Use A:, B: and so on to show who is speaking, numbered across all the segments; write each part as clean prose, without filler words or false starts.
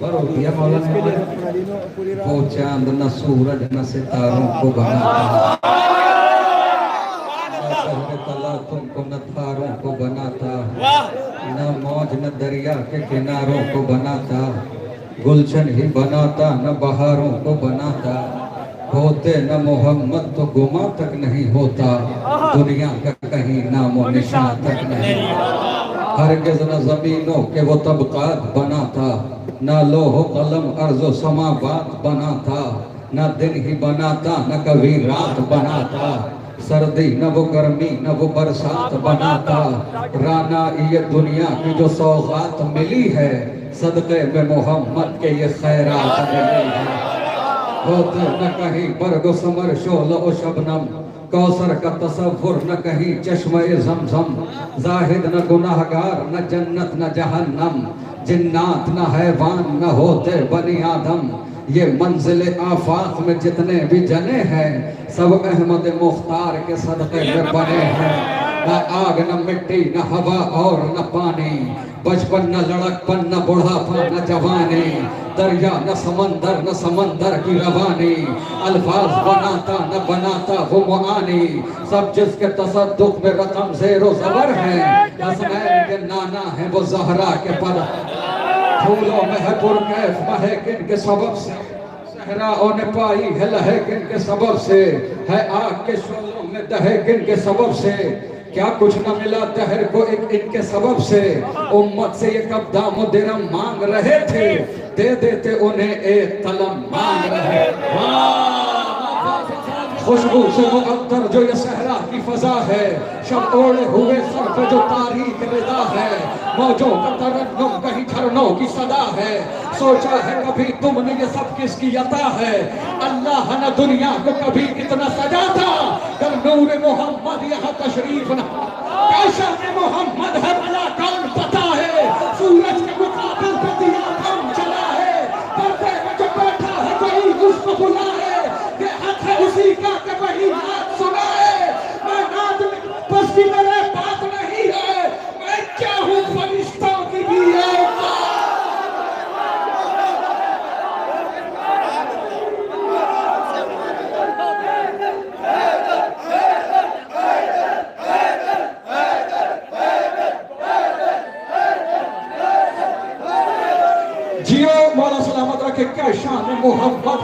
A: पर हो दिया मौलाना वो चांद न सूरज न सितारों को बनाता, तला तुमको न थारों को बनाता, न मौज न दरिया के किनारों को बनाता, गुलशन ही बनाता न बहारों को बनाता, होते न मोहम्मद तो गुमा तक नहीं होता, दुनिया का कहीं नामो निशान तक नहीं, हरगिज़ न ज़मीनों के वो तबकात बनाता, न लोहो कलम अर्ज़ो समावात बनाता, न दिन ही बनाता न कभी रात बनाता, सर्दी न वो गर्मी न वो बरसात बनाता, राना ये दुनिया की जो सौगात मिली है, सदक़े में मोहम्मद के ये खैरात मिली है, होते न कहीं बरगो समर शोलो ओ शबनम, कौसर का तसव्वुर न कहीं चश्मे ज़मज़म, जाहिद न गुनाहगार न जन्नत न जहन्नम, जिन्नात न हैवान न होते बनी आदम, ये मंजिल आफाक में जितने भी जने हैं, सब अहमद मुख्तार के सदक़े में बने हैं, न आग न मिट्टी न हवा और न पानी, बचपन न लड़कपन न बुढ़ापा न जवानी, दरिया न समंदर की रवानी, अल्फाज बनाता न बनाता वो मुआनी, सब जिसके तसद्दुक में रकम ज़ेरो ज़बर है, हसनैन के नाना है वो ज़हरा के पर, फूलों में है पुरकैफ महक के सबब से, सहराओं ने पाई है लहक के सबब से, है आग के शोलों में दहक के सबब से, क्या कुछ न मिला दहर को एक इनके सबब से, उम्मत से ये कब दामो दिरम मांग रहे थे, दे देते उन्हें एक तलम मांग रहे, खुशबू से मुअत्तर जो ये सहरा की फजा है, शब ओढ़े हुए सर पे जो तारीख रिदा है, मौजों का तरन्नुम कहीं झरनों की सदा है, सोचा है कभी तुमने ये सब किसकी अता है, अल्लाह न दुनिया को कभी इतना सजा था, जब नूर मोहम्मद यहाँ तशरीफ न, कैसा में मोहम्मद है भला कौन पता है, सूरज के मुकाबिल पे दिया कम चला है, पर्दे में जो बैठा है कोई उसको बुला है, ये हक है उसी का कि वही नात सुनाए, मैं नात बस की मेरे बात नहीं है, मैं क्या हूँ फरिश्तों की भी एक जियो मौला सलामत रखे, क्या शान मोहब्बत,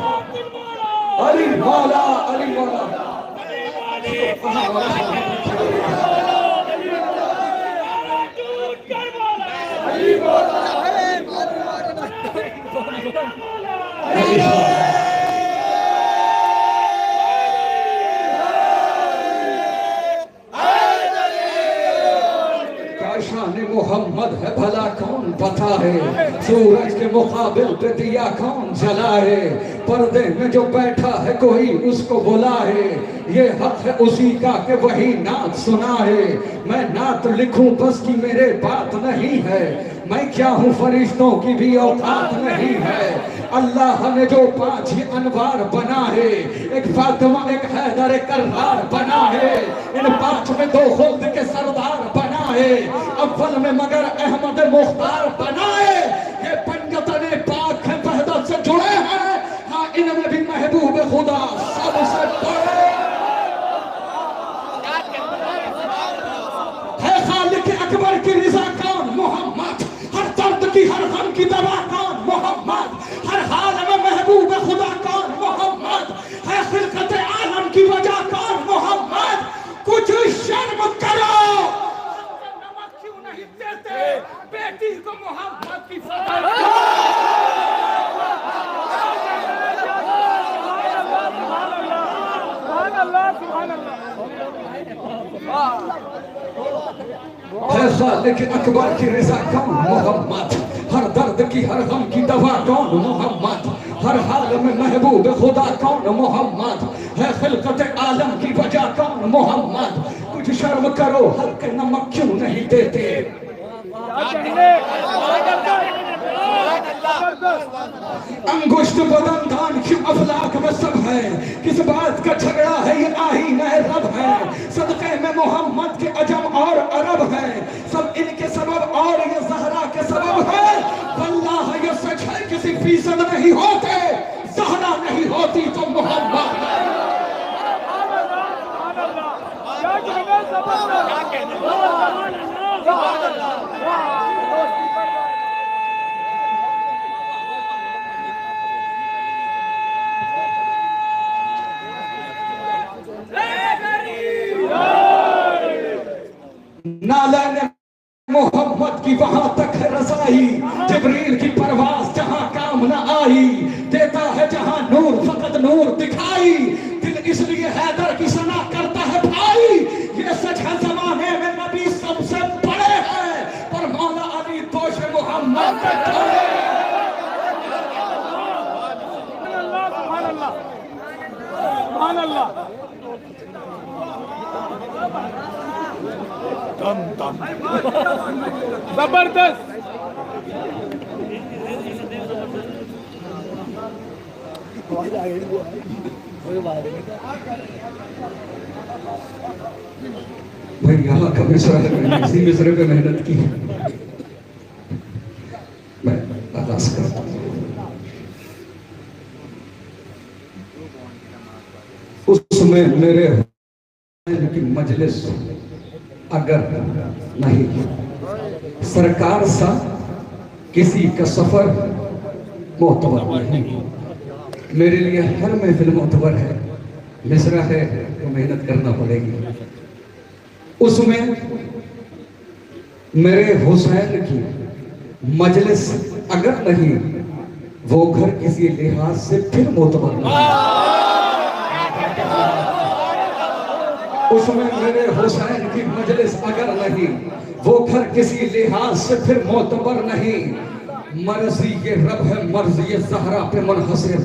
A: अली मौला अली मौला, मोहम्मद है भला कौन पता है, सूरज के मुकाबिल पे दिया कौन जलाए, पर्दे में जो बैठा है कोई उसको बुलाए, ये हक है उसी का कि वही नात सुनाए, मैं नात लिखूं बस की मेरे बात नहीं है, मैं क्या हूँ फरिश्तों की भी औकात नहीं है, अल्लाह ने जो 5 ही अनवार बना है, एक फातिमा एक हैदर एक कर्रार बना है, इन 5 में 2 खुद के सरदार बना है, अव्वल में मगर अहमद मुख्तार बनाए, ये पंजतने पाक है वहदत से जुड़े हैं, हाँ इनमें भी महबूब खुदा सबसे बड़े है, खालिक अकबर की रिजा कौन मोहम्मद, हर दर्द की हर गम की दवा कौन मोहम्मद, हर हाल में महबूब खुदा कौन मोहम्मद, है खिलकत आलम की वजह कौन मोहम्मद, कुछ शर्म करो, क्यों नहीं देते बेटी को मोहम्मद की लेकिन अकबर की रिजा कौन मोहम्मद, हर दर्द की हर गम की दवा कौन मोहम्मद, हर हाल में महबूब खुदा कौन मोहम्मद, है खिलकत आलम की वजह कौन मोहम्मद, कुछ शर्म करो हल्के नमक क्यों नहीं देते, अंगुष्ठ बदन दान क्यों अफलाक में सब है, किस बात का झगड़ा है ये आहीन है रब है, सदक़े में मोहम्मद के अजम और अरब है, सब इनके सबब और ये ज़हरा के सबब है, वल्लाह ये सच है किसी 1% नहीं होते, ज़हरा नहीं होती तो मोहम्मद। नाला ने मोहब्बत की वहां तक है रसाई, जिब्रील की परवास जहां काम न आई, देता है जहां नूर फकत नूर दिखाई, दिल इसलिए हैदर की सना करता है भाई। ये सच है जमाने में नबी सबसे बड़े हैं, पर मौला अली दोष मोहम्मद पे खड़े। सुभान अल्लाह,
B: जबरदस्त।
A: भाई यहाँ का मिसरा है, इसी मिसरे पे मेहनत की। मैं आगाज करता हूँ। उसमें मेरे की मजलिस अगर नहीं, सरकार सा किसी का सफर मोतबर नहीं। मेरे लिए हर महफिल मोतबर है, मिसरा है तो मेहनत करना पड़ेगी। उसमें मेरे हुसैन की मजलिस अगर नहीं, वो घर किसी लिहाज से फिर मोतबर नहीं। उसमें मेरे हुसैन की मजलिस अगर नहीं, वो घर किसी लिहाज से फिर मोतबर नहीं। मर्जी ये रब है, मर्जी ये ज़हरा पे मुनहसिर।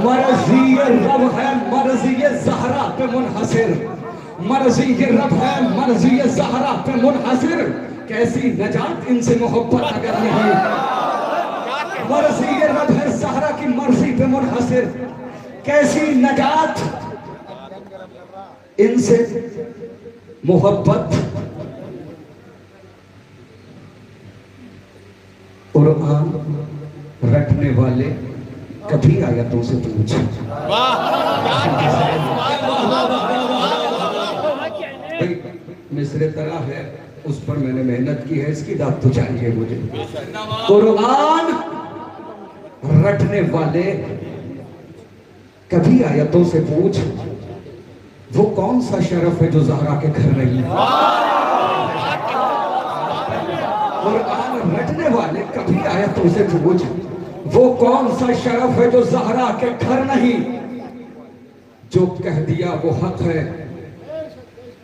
A: मर्जी ये रब है, मर्जी ये ज़हरा पे मुनहसिर। मर्जी ये रब है, मर्जी ये ज़हरा पे मुनहसिर। कैसी नजात इनसे मोहब्बत अगर नहीं, मर्जी ये रब है, ज़हरा की मर्जी पे मुनहसिर। कैसी नजात इनसे मोहब्बत। कुरान रटने वाले कभी आयतों से पूछे। मिसरे तरह है, उस पर मैंने मेहनत की है, इसकी दाद तो चाहिए मुझे। कुरान रटने वाले कभी आयतों से पूछ, वो कौन सा शरफ है जो ज़हरा के घर नहीं। कुरान रटने वाले कभी आयतों से पूछ, वो कौन सा शरफ है जो ज़हरा के घर नहीं। जो कह दिया वो हक है,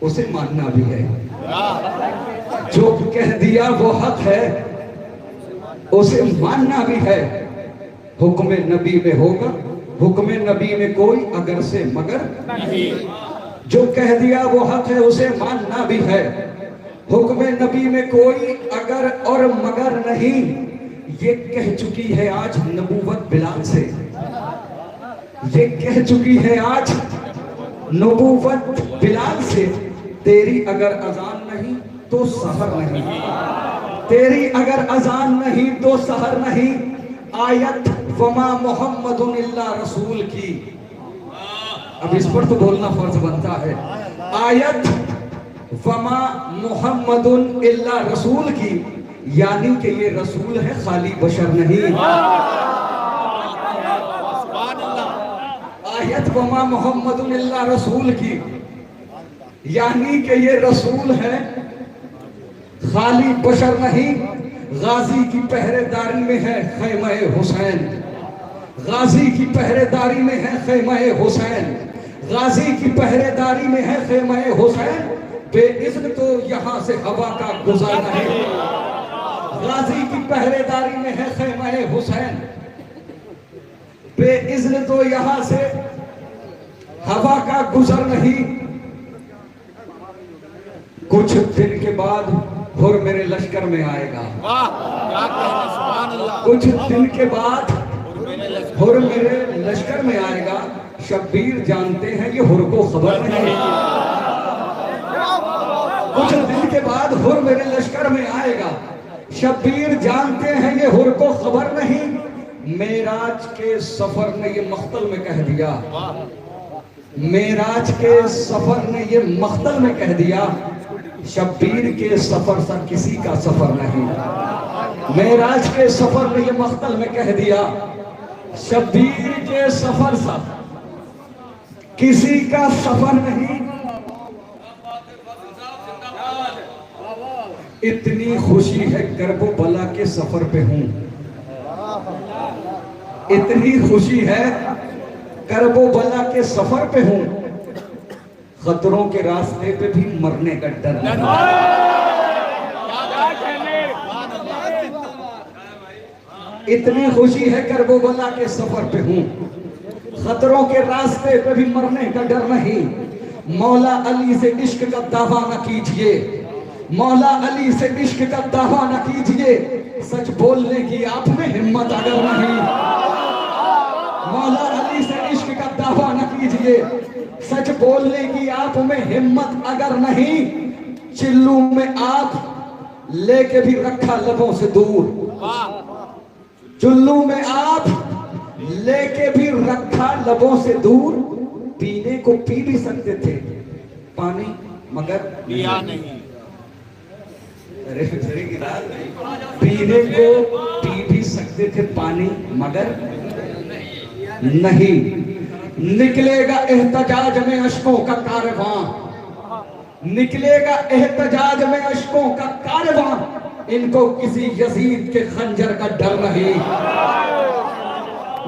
A: उसे मानना भी है। जो कह दिया वो हक है, उसे मानना भी है। हुक्म नबी में होगा, हुक्म नबी में कोई अगर से मगर नहीं। जो कह दिया वो हक है, उसे मानना भी है। हुक्म नबी में कोई अगर और मगर नहीं। ये कह चुकी है आज नबूवत बिलाल से, ये कह चुकी है आज नबूवत बिलाल से। तेरी अगर अजान नहीं तो सहर नहीं, तेरी अगर अजान नहीं तो सहर नहीं। आयत वमा मोहम्मदुन इल्ला रसूल की, अब इस पर तो बोलना फर्ज बनता है। आयत वमा मोहम्मदुन इल्ला रसूल की, यानी कि ये रसूल है, खाली बशर नहीं। आयत वमा मोहम्मदुन इल्ला रसूल की, यानी कि ये रसूल है, खाली बशर नहीं। गाजी की पहरेदारी में है खैमे हुसैन, गाजी की पहरेदारी में है खैमे हुसैन, गाजी की पहरेदारी में है खैमे हुसैन। बेइज्न तो यहाँ से हवा का गुजर नहीं। गाजी की पहरेदारी में है खैमे हुसैन, बेइज्न तो यहाँ से हवा का गुजर नहीं। कुछ दिन के बाद हुर मेरे लश्कर में आएगा। कुछ दिन के बाद हुर मेरे लश्कर में आएगा। शब्बीर जानते हैं ये हुर को खबर नहीं। कुछ दिन के बाद हुर मेरे लश्कर में आएगा। शब्बीर जानते हैं ये हुर को खबर नहीं, मेराज के सफर ने ये मख्तल में कह दिया, मेराज के सफर ने ये मख्तल में कह दिया, शब्बीर के सफर सा किसी का सफर नहीं। मेराज के सफर ने ये मख्तल में कह दिया, शब्बीर के सफर सा किसी का सफर नहीं। इतनी खुशी है करबो बला के सफर पे हूं, इतनी खुशी है करबो बला के सफर पे हूं, खतरों के रास्ते पे भी मरने का डर नहीं। इतनी खुशी है करबो बला के सफर पे हूं, खतरों के रास्ते पे भी मरने का डर नहीं। मौला अली से इश्क का दावा न कीजिए, मौला अली से इश्क का दावा न कीजिए, सच बोलने की आप में हिम्मत अगर नहीं। मौला अली से इश्क का दावा न कीजिए, सच बोलने की आप में हिम्मत अगर नहीं। चिल्लू में आप लेके भी रखा लबों से दूर, चुल्लू में आप लेके भी रखा लबों से दूर। पीने को पी भी सकते थे पानी, मगर पिया नहीं। पीने को पी भी सकते थे पानी, मगर नहीं। निकलेगा एहतजाज में अश्कों का कारवां, निकलेगा एहतजाज में अश्कों का कारवां, इनको किसी यजीद के खंजर का डर नहीं।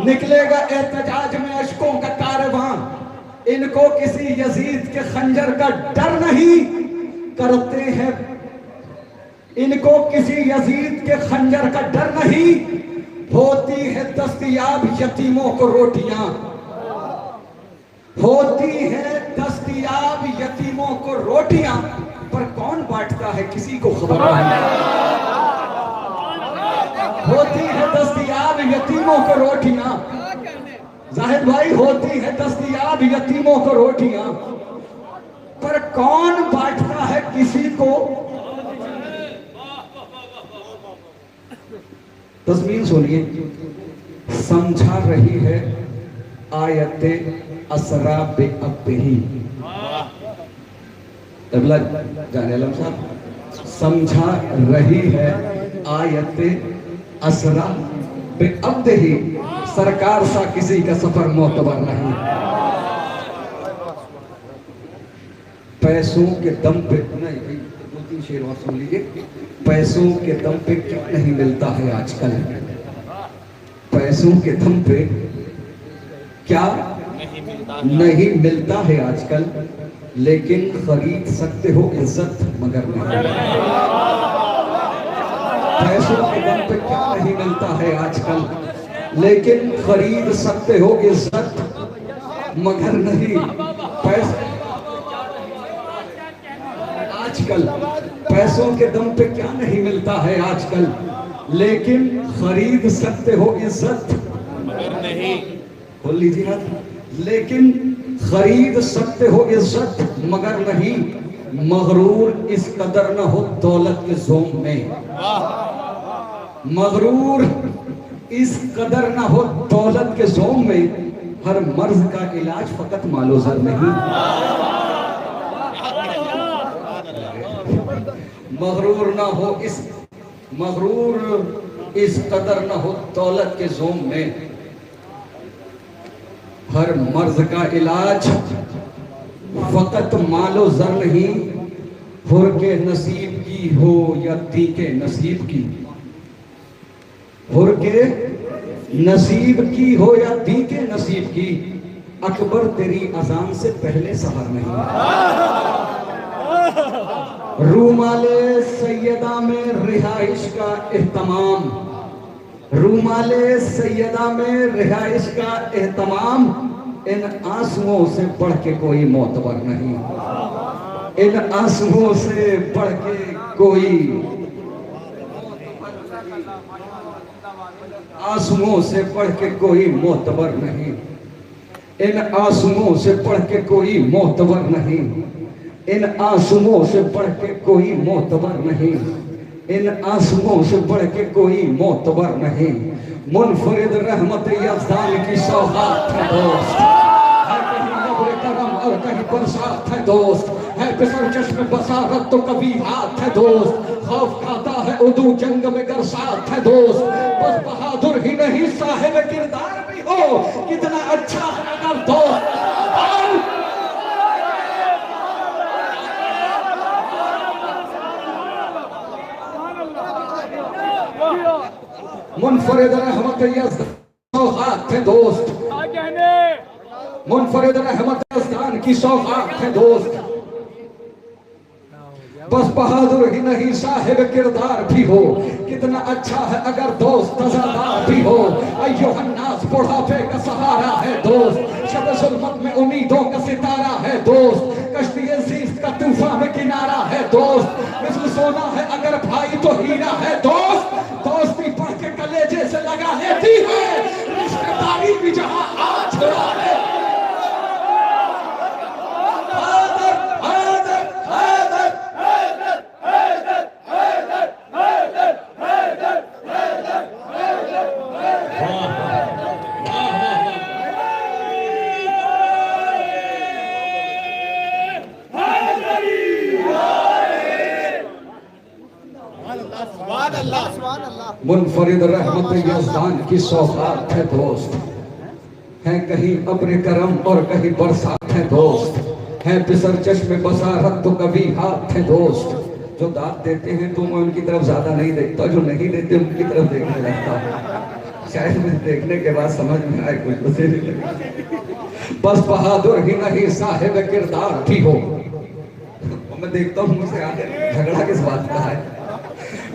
A: निकलेगा एहतजाज में अश्कों का कारवां, इनको किसी यजीद के खंजर का डर नहीं। करते हैं इनको किसी यजीद के खंजर का डर नहीं। होती है दस्तयाब यतीमों को रोटियां, होती है दस्तयाब यतीमों को रोटियां, पर कौन बांटता है किसी को खबर नहीं। होती है दस्तयाब यतीमों को रोटियां, जाहिद भाई होती है दस्तयाब यतीमों को रोटियां, पर कौन बांटता है किसी को। तस्मीन सुनिए, समझा रही है आयते असरा बे अब्बही। तबला जाने आलम साहब, समझा रही है आयते असरा बे अब्बही, सरकार सा किसी का सफर मोतबर नहीं। पैसों के दम पे नहीं भाई, 2-3 शेर और सुन लीजिए। पैसों के दम पे क्या नहीं मिलता है आजकल, पैसों के दम पे क्या नहीं मिलता है आजकल, लेकिन खरीद सकते हो इज्जत मगर नहीं। पैसों के दम पे क्या नहीं मिलता है आजकल, लेकिन खरीद सकते हो इज्जत मगर नहीं। पैसे आजकल पैसों के दम पे क्या नहीं मिलता है आजकल, लेकिन खरीद सकते हो इज्जत मगर नहीं। बोल लीजिए हाथ, लेकिन खरीद सकते हो इज्जत मगर नहीं। मगरूर इस कदर न हो दौलत के जोम में, मगरूर इस कदर न हो दौलत के जोम में, हर मर्ज का इलाज फकत मालो जर नहीं। मगरूर ना हो इस मगरूर इस कदर न हो दौलत के जोम में, हर मर्ज का इलाज फकत मालो जर नहीं। हुर के नसीब की हो या दी के नसीब की, हुर के नसीब की हो या दी के नसीब की, अकबर तेरी अजान से पहले सहर नहीं। रूमाले सैयदा में रिहाइश का एहतमाम, रूमाले सैयदा में रिहाइश का एहतमाम, इन आंसुओं से बढ़ के कोई मोतबर नहीं। इन आंसुओं से बढ़ के कोई, आंसुओं से बढ़ के कोई मोतबर नहीं। इन आंसुओं से बढ़ के कोई मोतबर नहीं। इन आंसुओं से बढ़ के कोई मोतबर नहीं। इन आंसुओं से बढ़ के कोई मोतबर नहीं। मुनफरिद रहमत यज़दान की सौगात है दोस्त, है कहीं नब्र करम और कहीं बरसात है दोस्त, है बिसर चश्मे बसारत तो कभी हाथ है दोस्त, खौफ खाता है उदू जंग में गर साथ है दोस्त, बस बहादुर ही नहीं साहिब किरदार भी हो, कितना अच्छा है अगर दोस्त। मुनफरिद रहमत सौगात है दोस्त, मुनफरिद रहमत यज़दान की सौगात है दोस्त, बस बहादुर ही नहीं साहिब किरदार भी हो, कितना अच्छा है अगर दोस्त तज़ादार भी हो। अय्युहन्नास बुढ़ापे का सहारा है दोस्त, शब ज़ुल्मत में उम्मीदों का सितारा है दोस्त, कश्ती ज़ीस्त का तूफान में किनारा है दोस्त, मिस्ल सोना है अगर भाई तो हीरा है दोस्त, दोस्ती पढ़ के कलेजे से लगा लेती है, रिश्तेदारी भी जहां हाथ छुड़ा ले। मुनफरिद रहमत यज़दान की सौगात है दोस्त, है कहीं अब्र करम और कहीं बरसात है दोस्त, है बिसर चश्मे बसारत तो कभी हाथ है दोस्त। जो दाद देते हैं तो मैं उनकी तरफ ज्यादा नहीं देखता, जो नहीं देते उनकी तरफ देखने लगता हूँ, शायद मुझे देखने के बाद समझ में आए कुछ उसे नहीं लगे। बस बहादुर ही नहीं साहिब किरदार भी हो, मैं देखता हूँ मुझसे आगे झगड़ा किस बात का है।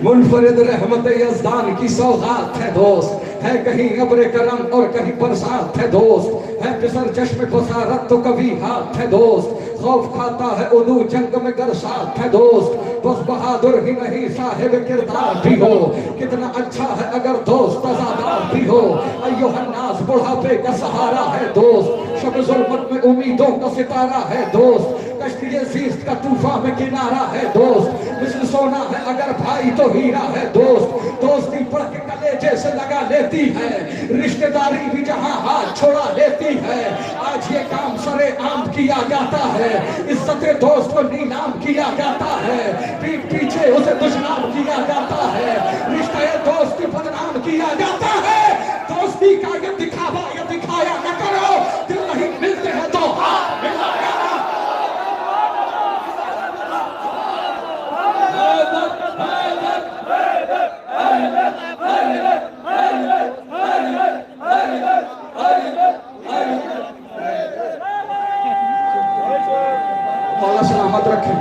A: मुनफरिद रहमत यज़दान की सौगात है दोस्त, है कहीं अब्र करम और कहीं बरसात है दोस्त, है बिसर चश्मे बसारत तो कभी हाथ है दोस्त, खौफ खाता है उदू जंग में गर साथ है दोस्त, बस बहादुर ही नहीं साहिब किरदार भी हो, कितना अच्छा है अगर दोस्त तज़ादार भी हो। अय्युहन्नास बुढ़ापे का सहारा है दोस्त, शब ज़ुल्मत में उम्मीदों का सितारा है दोस्त, कश्ती ज़ीस्त का तूफान में किनारा है दोस्त, मिस्ल सोना है अगर भाई तो हीरा है दोस्त, दोस्ती पढ़ के कलेजे से लगा लेती है, रिश्तेदारी भी जहां हाथ छोड़ा लेती है। आज ये काम सरे आम किया जाता है, इज्जत दोस्त को नीलाम किया जाता है, पीठ पीछे उसे दुश्मन किया जाता है, रिश्ते दोस्ती बदनाम किया जाता है। दोस्ती का ये दिखावा या दिखाया न करो, दिल नहीं मिलते हैं तो हाथ मिलाया। मौला सलामत रखे।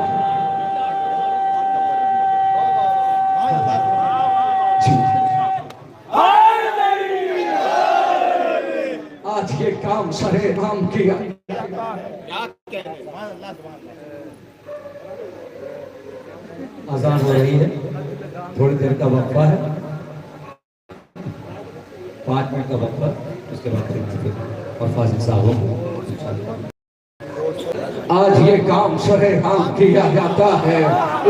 A: आज ये काम सरे आम किया, आजान हो रही है, थोड़ी देर का वक्फा है, 5 मिनट का वक्फा, उसके बाद और फाजिल साहब। आज ये काम सरेआम किया जाता है,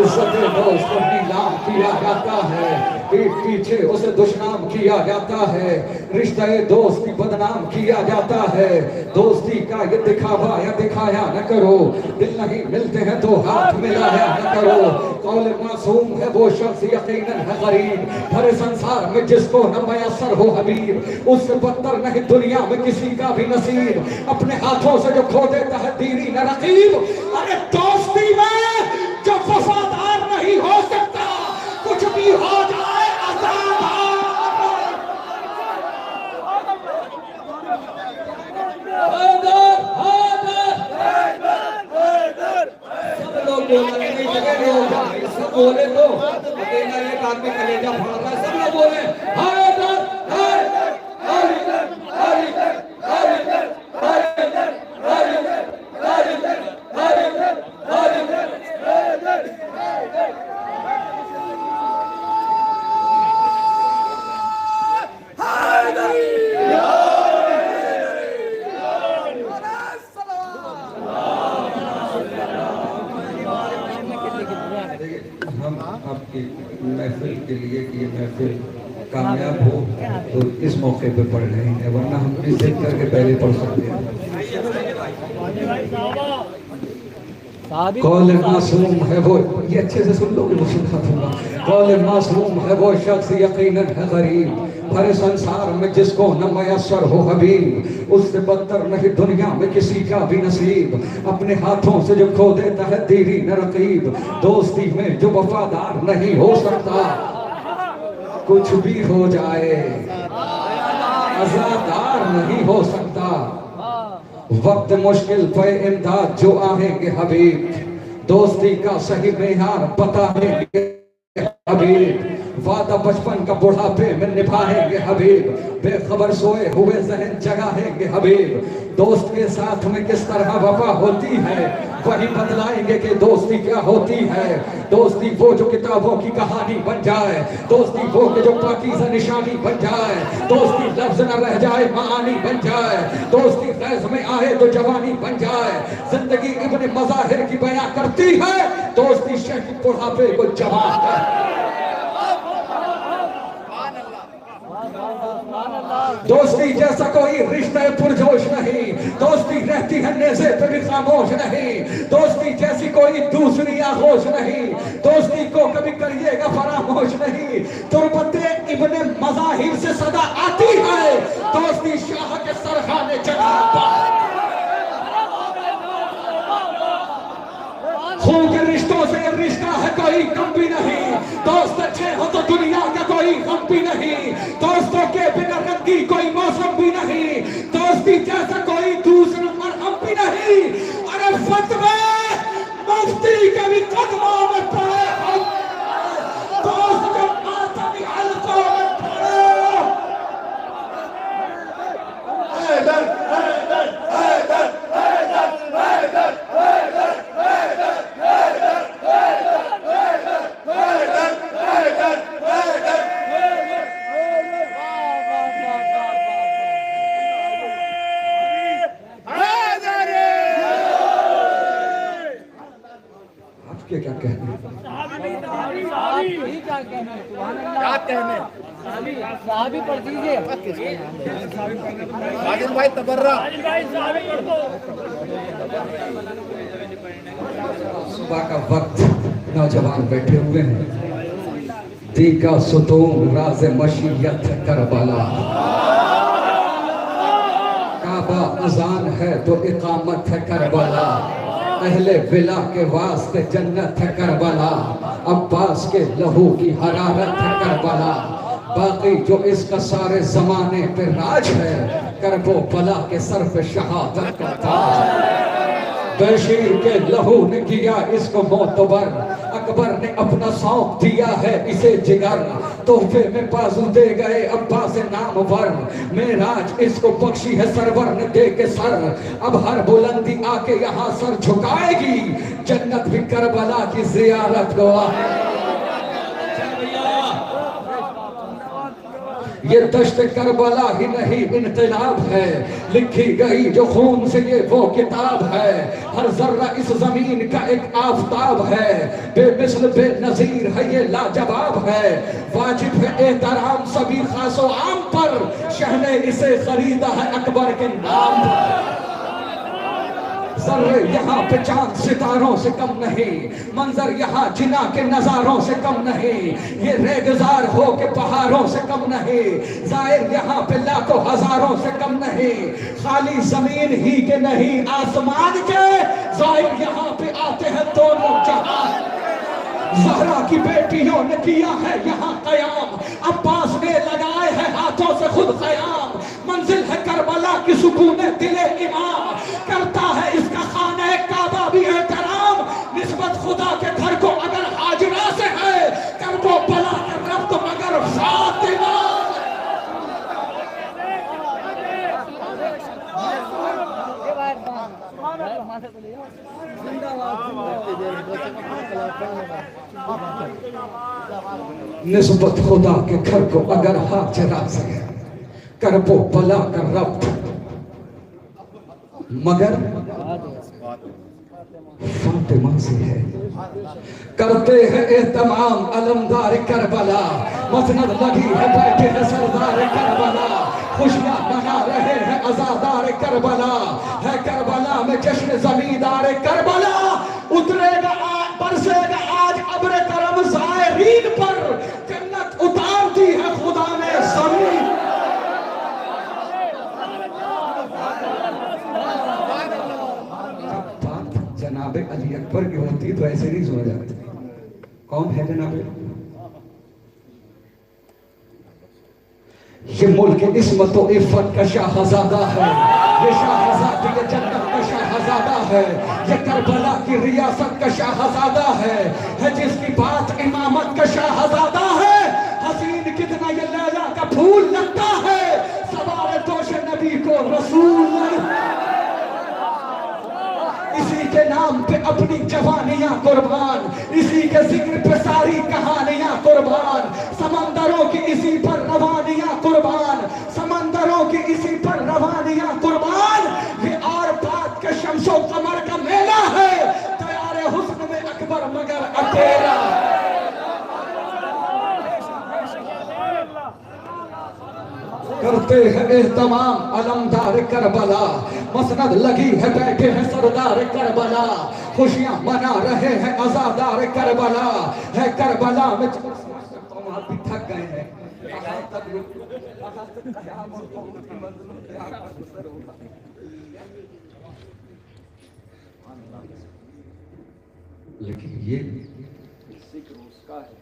A: इज्जत दोस्त को नीलाम किया जाता है, पीठ पीछे उसे दुश्मन किया जाता है, रिश्ते दोस्त की बदनाम किया जाता है। दोस्ती का ये दिखावा या दिखाया न करो, दिल नहीं मिलते हैं तो हाथ मिलाया न करो। कौल मासूम है वो शख्स यकीनन है गरीब, हर संसार में जिसको न मयसर हो हबीब, उससे बदतर नहीं दुनिया में किसी का भी नसीब, अपने हाथों से जो खो देता है दीनी न रकीब। अरे दोस्ती में जब वफादार नहीं हो सकता, कुछ भी हो जाए सब बोले तो एक आदमी कलेजा फाड़ रहा है, सब लोग बोले हैदर हैदर हैदर हैदर हैदर हैदर हैदर हैदर हैदर। कामयाब हो तो इस मौके पे पढ़ रहे हैं, वरना हम रिसेट करके पहले पढ़ सकते हैं। कौल मासूम है वो, ये अच्छे से सुन लोगे, वो सुना दूंगा। कौल मासूम है वो शख्स यकीनन है गरीब, भरे संसार में जिसको न मयसर हो हबीब, उससे बदतर नहीं दुनिया में किसी का भी नसीब, अपने हाथों से जो खो देता है तेरी न रकीब, दोस्ती में जो वफादार नहीं हो सकता, कुछ भी हो जाए अज़ादार नहीं हो सकता, वक्त मुश्किल पे इमदाद जो आएंगे हबीब, दोस्ती का सही मेयार बताएंगे हबीब, वादा बचपन का बुढ़ापे में निभाएंगे हबीब, बेखबर सोए हुए जहन जगाएंगे हबीब, दोस्त के साथ में किस तरह वफा होती है वही बतलाएंगे कि दोस्ती क्या होती है। दोस्ती वो जो किताबों की कहानी बन जाए, दोस्ती वो के जो पाकीज़ा निशानी बन जाए, दोस्ती लफ्ज न रह जाए मानी बन जाए, दोस्ती फैज में आए तो जवानी बन जाए, जिंदगी इब्ने मज़ाहिर की बयां करती है, दोस्ती शेख बुढ़ापे को जवान कर। दोस्ती जैसा कोई रिश्ता पुरजोश नहीं, दोस्ती रहती है नेज़े पे भी खामोश नहीं, दोस्ती जैसी कोई दूसरी आगोश नहीं, दोस्ती को कभी करिएगा फरामोश नहीं, तुरबते इब्ने मज़ाहिर से सदा आती है, दोस्ती शाह के सरखाने जनाब, खून के रिश्तों से रिश्ता है कोई कम भी नहीं, दोस्त अच्छे हो तो दुनिया का कोई गम भी नहीं, दोस्तों के बिना रंगी कोई मौसम भी नहीं, दोस्ती जैसा कोई दूसरा मरहम भी नहीं, अरे फतवे मुफ्ती के भी कदमों में पड़े हम, दोस्त के मातमी हल्कों में पड़े। क्या कहने
B: साहबी पढ़ दीजिए
C: राजन भाई तबर्रा।
A: सुबह का वक्त, नौजवान बैठे हुए हैं, दी का सुतून राज मशीयत करबला, काबा अजान है तो इकामत है करबला, अहले विला के वास्ते जन्नत है करबला, अब्बास के लहू की हरारत है करबला, बाकी जो इसका सारे जमाने पे राज है, करबो बला के सर पे शहादत का ताज, बशीर के लहू ने किया इसको मोतबर, अकबर ने अपना सौंप दिया है इसे जिगर, तोहफे में बाजू दे गए अब्बास नामवर, मेराज इसको बख्शी है सरवर ने दे के सर, अब हर बुलंदी आके यहाँ सर झुकाएगी, जन्नत भी करबला की जियारत को ये दश्त करबला ही नहीं इनकलाब है, लिखी गई जो खून से ये वो किताब है, हर जर्रा इस जमीन का एक आफताब है, बेमिसल बेनजीर है ये लाजवाब है, वाजिब है एहतराम सभी खासो आम पर, शहने इसे खरीदा है अकबर के नाम पर, जर्रे यहाँ पे चांद सितारों से कम नहीं, मंजर यहाँ जिना के नजारों से कम नहीं, ये रेगजार हो के पहाड़ों से कम नहीं, जाहिर यहाँ पे लाखों हजारों से कम नहीं, खाली जमीन ही के नहीं आसमान के, जाहिर यहाँ पे आते हैं दोनों जहां, ज़हरा की बेटियों ने किया है यहाँ कयाम, अब्बास ने लगाए हैं हाथों से खुद कयाम, मंजिल है करबला की सुकून दिले इमाम, करता है इसका खाने काबा भी एहतराम, निस्बत खुदा के घर को अगर हाजिरा से है, करबो बला के रब्त मगर फातिमा। निस्बत खुदा के घर को अगर हाजिरा से है, करबो बला का रब्त मगर फातिमा से है। करते हैं एहतमाम अलमदार करबला, मसनद लगी है बैठे हैं सरदार करबला, खुशियां मना रहे हैं आजादार करबला, है करबला में जश्न जमींदार करबला, उतरेगा बरसेगा आज अब्र करम ज़ायरीन पर, जन्नत उतार दी है खुदा ने ज़मीन। जनाबे अली अकबर की होती तो ऐसे नहीं सुना जाती। कौन है जनाबे? ये मुल्क इस्मत व इफ़्फ़त का शाहज़ादा है, ये शाहज़ादी ये जन्नत का शाहज़ादा है, ये करबला की रियासत का शाहज़ादा है जिसकी बात इमामत का शाहज़ादा है। हसीन कितना ये लैला का फूल लगता है, सवार दोष नबी को रसूल, इसी के नाम पे अपनी जवानियां कुर्बान, इसी के जिक्र पे सारी कहानियां कुर्बान, समंदरों की इसी पर रवानियां कुर्बान, समंदरों की इसी पर रवानियां कुर्बान। ये और बात के शम्सो कमर का मेला है, तैयार हुस्न में अकबर मगर अकेला। करते हैं एहतमाम अलमदार करबला, मसनद लगी है बैठे हैं सरदार करबला, खुशियां मना रहे हैं आजादार करबला, है करबला में। आप भी थक गए हैं, लेकिन ये जिक्र उसका है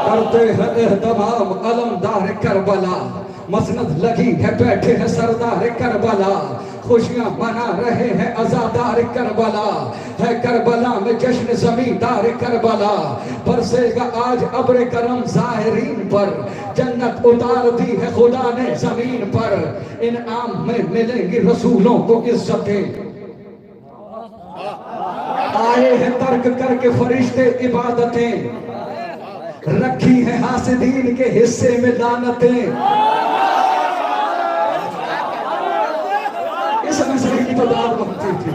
A: करते हैं एहतमाम अलमदार करबला, मसनद लगी है बैठे हैं सरदार करबला, खुशियां मना रहे हैं आजादार करबला, है करबला में जश्न जमींदार करबला, बरसेगा आज अब्र करम ज़ाहिरीन पर, जन्नत उतार दी है खुदा ने जमीन पर, इनाम में मिलेंगी रसूलों को इज्जतें। आए हैं तर्क करके फरिश्ते इबादतें, रखी है हासिदीन के हिस्से में लानतें। इस मसले की तो बात बनती थी।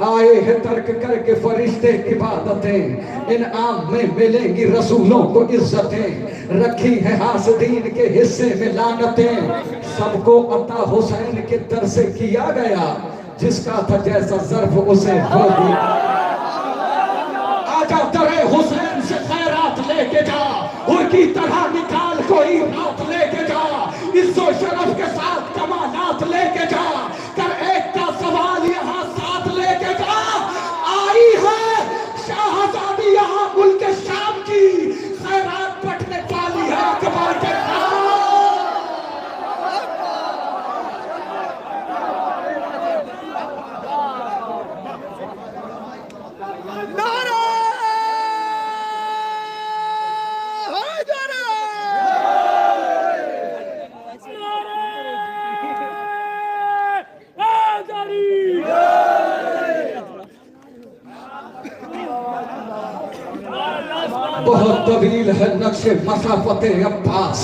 A: आए हैं तर्क करके फरिश्ते इबादतें, इनाम में मिलेंगी रसूलों को इज्जतें, रखी है हासिदीन के हिस्से में लानतें। सबको अता हुसैन के दर से किया गया, जिसका था जैसा ज़र्फ उसे हो दिया। आजा दरे हुसैन से खैरात लेके जा, उनकी तरह निकाल कोई रात लेके जा, इज्जो शरफ के साथ कमानात लेके जा, कर एक का सवाल यहाँ साथ लेके जा। आई है शाहजादी यहाँ मुल्क शाम की, खैरात बटने वाली है अकबर के नाम। बहुत तवील है नक्शे मसाफते अब्बास,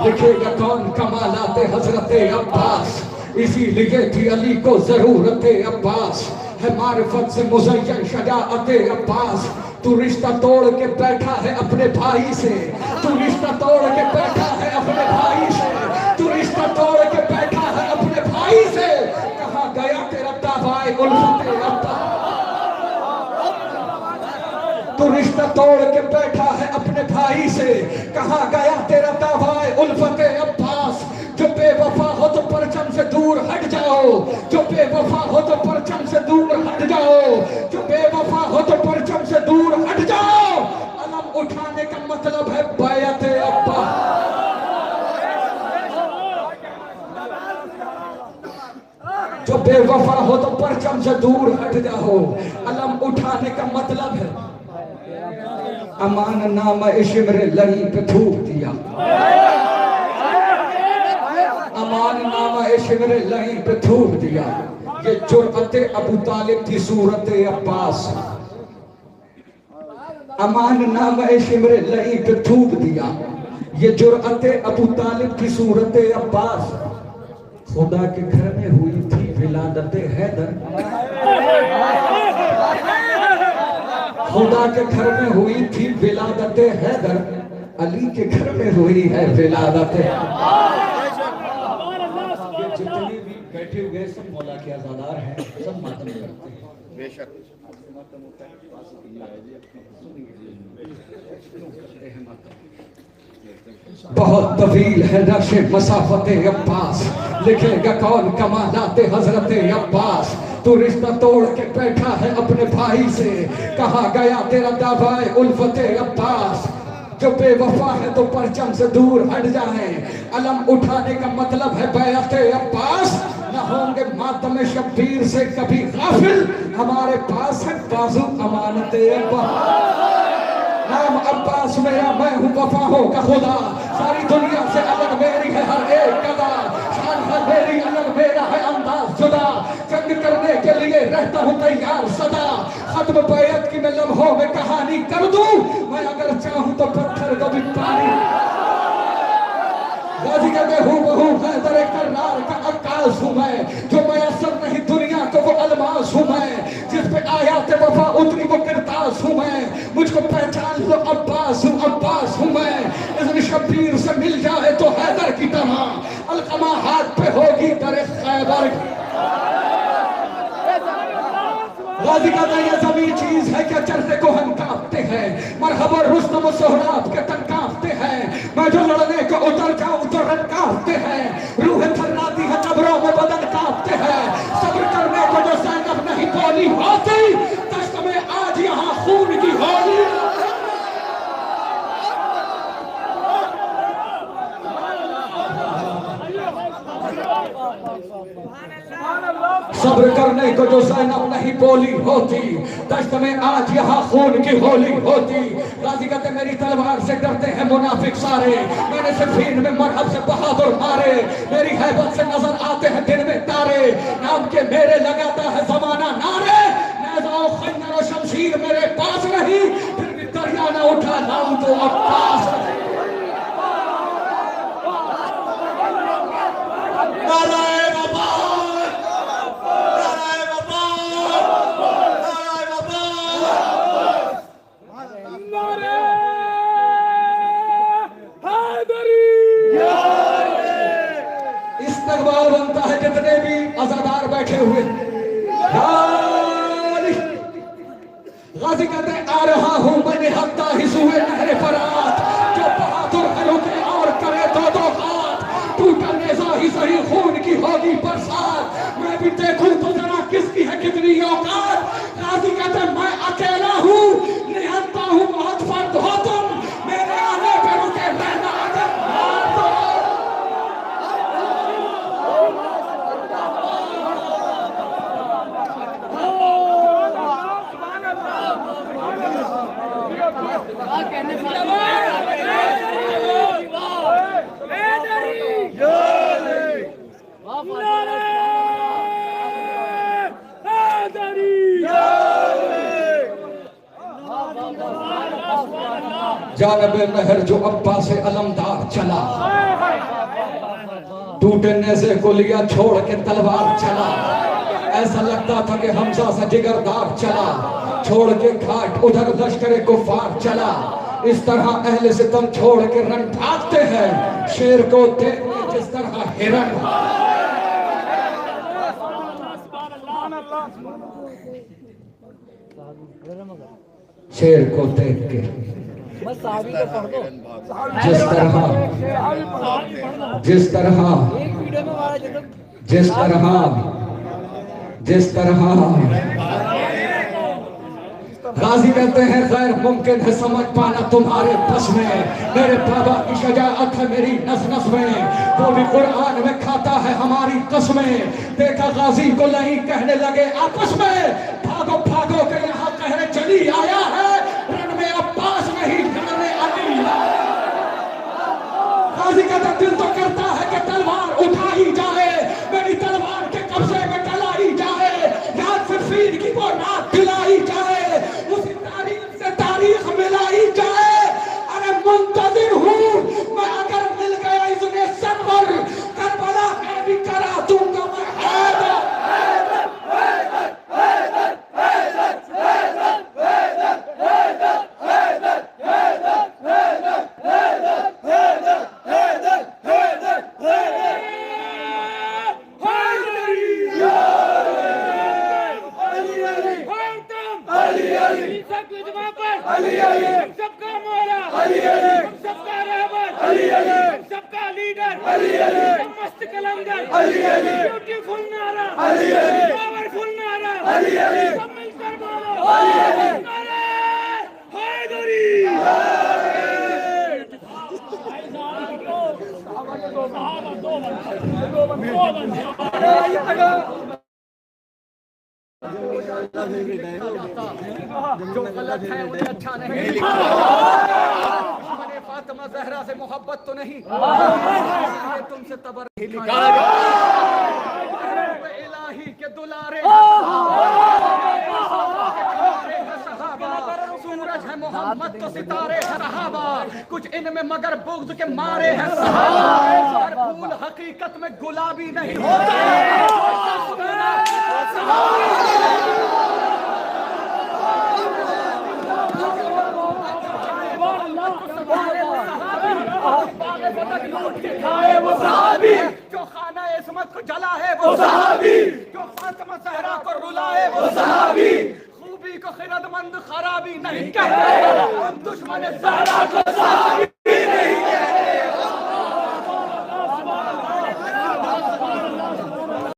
A: लिखेगा कौन कमालाते हजरते अब्बास, इसीलिए थी अली को जरूरत अब्बास, है मारिफत से मुज़य्यन शजाअते अब्बास। तू रिश्ता तोड़ के बैठा है अपने भाई से, तू रिश्ता तोड़ के बैठा है अपने भाई से, तू रिश्ता तोड़ के बैठा है अपने भाई से। कहाँ गया तेरा दावाए उल्फते अब्बास, तू रिश्ता तोड़ के बैठा है अपने भाई से, कहाँ गया तेरा दावाए उल्फते अब्बास। जो बेवफा हो तो परचम से दूर हट जाओ, जो बेवफा हो तो परचम से दूर हट जाओ, जो बेवफा हो तो परचम से दूर हट जाओ। अलम उठाने का मतलब है बैअते अब्बास। जो बेवफा हो तो परचम से दूर हट जाओ, अलम उठाने का मतलब है अमान नामा इश्मरे लही पे थूक दिया, अमान नामा इश्मरे लही पे थूक दिया। ये जुर्अते अबू तालिब थी सूरत अब्बास। अमान नाम शिमरे लई पे थूक दिया, ये जुर्अते अबू तालिब की सूरत अब्बास। खुदा के घर में हुई थी विलादत हैदर, खुदा के घर में हुई थी विलादत हैदर, अली के घर में हुई है विलादत। जितने भी बैठे हुए सब मौला के आज़ादार हैं, सब मातम करते हैं बेशक। बहुत तवील है नक्शे मसाफते अब्बास, लिखेगा कौन कमालाते हजरते अब्बास। तू रिश्ता तोड़ के बैठा है अपने भाई से, कहा गया तेरा दावाए उल्फते अब्बास। जो बेवफा है तो परचम से दूर हट जाए, अलम उठाने का मतलब है बैअते अब्बास। न होंगे मातम शब्बीर से कभी गाफिल, हमारे पास है बाजू अमानते अब्बास। नाम अब्बास मेरा, मैं हूँ वफाओं का खुदा, सारी दुनिया से अलग मेरी है हर एक कदा। शान है मेरी अलग, मेरा है अंदाज जुदा, जंग करने के लिए रहता हूँ तैयार सदा। खत्म बैत की मैं लम्हों में कहानी कर दूं, मैं अगर चाहूं तो पत्थर को भी पानी। गाजी कहते हूँ बहू हैदर कर्रार का अक्कास हूँ मैं, जो मयसर नहीं दुनिया को वो अलमास हूँ मैं, जिस पे आयात वफा उतरी वो किरतास हूँ मैं। मुझको पहचान लो अब्बास हूँ, अब्बास हूँ मैं। इस शब्बीर से मिल जाए तो हैदर की तरह, अलकमा हाथ पे होगी दर खैबर। गाजी कहते ये जमीन चीज है क्या चलने को हम कांपते हैं, मरहबा रुस्तम सोहराब के तन कांपते हैं। मैं जो लड़ने को उतर जाऊं तो रन कांपते हैं, रूह थर्राती है कब्रों में बदन कांपते हैं। सब्र करने को जो सैनब नहीं बोली होती, दश्त में आज यहाँ खून की होली। सब्र करने को जो ज़ैनब नहीं बोली होती, दश्त में आज यहाँ खून की होली होती। गाजी कहते मेरी तलवार से डरते हैं मुनाफिक सारे, मैंने सिफ़ीन में मरहब से बहादुर मारे। मेरी हैबत से नजर आते हैं दिन में तारे, नाम के मेरे लगाता है जमाना नारे। नेज़ा और खंजर और शमशीर मेरे पास नहीं, फिर भी दरिया न उठा नाम तो अब्बास। इस्तकबाल बनता है जितने भी अज़ादार बैठे हुए। गाजी कहते आ रहा हूं मैंने हत्ता ही सुए नहरे फरात, जो बहादुर है रुके और करे दो दो हाथ। टूटा नेज़ा ही सही खून की होगी बरसात, मैं भी देखूं तो जरा किसकी है कितनी औकात। गाजी कहते मैं अकेला हूं, निहत्ता हूं, बहुत फर्द हो तुम, मेरे आने पे रुके रहना अगर मार दो। जानबे नहर जो अब्बा से अलमदार चला, टूटे नेज़े को लिया छोड़ के तलवार चला। ऐसा लगता था कि हमजा सा जिगरदार चला, छोड़ के घाट उधर लश्करे कुफार चला। इस तरह अहले सितम छोड़ के रन भागते हैं, शेर को देखते जिस तरह हिरन। शेर को देख के जिस तरह गाजी कहते हैं गैर मुमकिन है समझ पाना तुम्हारे बस में। मेरे बाबा की शजाअत है मेरी नस नस में, वो भी कुरान में खाता है हमारी कसमें। देखा गाजी को नहीं कहने लगे आपस में, भागो भागो के यहाँ कहने चली आया है, रन में अब्बास नहीं लड़ने अली। गाजी कहता दिल तो करता है कि तलवार उठाई जाए, मेरी तलवार के कब्जे में डलाई जाए, याद सिर्फीन की वो रात दिलाई जाए। उसी तारीख से तारीख मिला
C: जो गलत है उन्हें अच्छा नहीं लिखा। मैंने फातिमा ज़हरा से मोहब्बत तो नहीं, इसलिए तुमसे तबर नहीं लिखा। इलाही के दुलारे सूरज है मोहम्मद तो सितारे हैं सहाबा, कुछ इनमें मगर बुग़्ज़ के मारे हैं सहाबा। हर फूल हकीकत में गुलाबी नहीं होता। जो खाना इस्मत को जला है वो सहाबी, जो फातिमा ज़हरा को रुलाए वो सहाबी। खूबी को खिरदमंद खराबी नहीं कहते, दुश्मन ज़हरा को सहाबी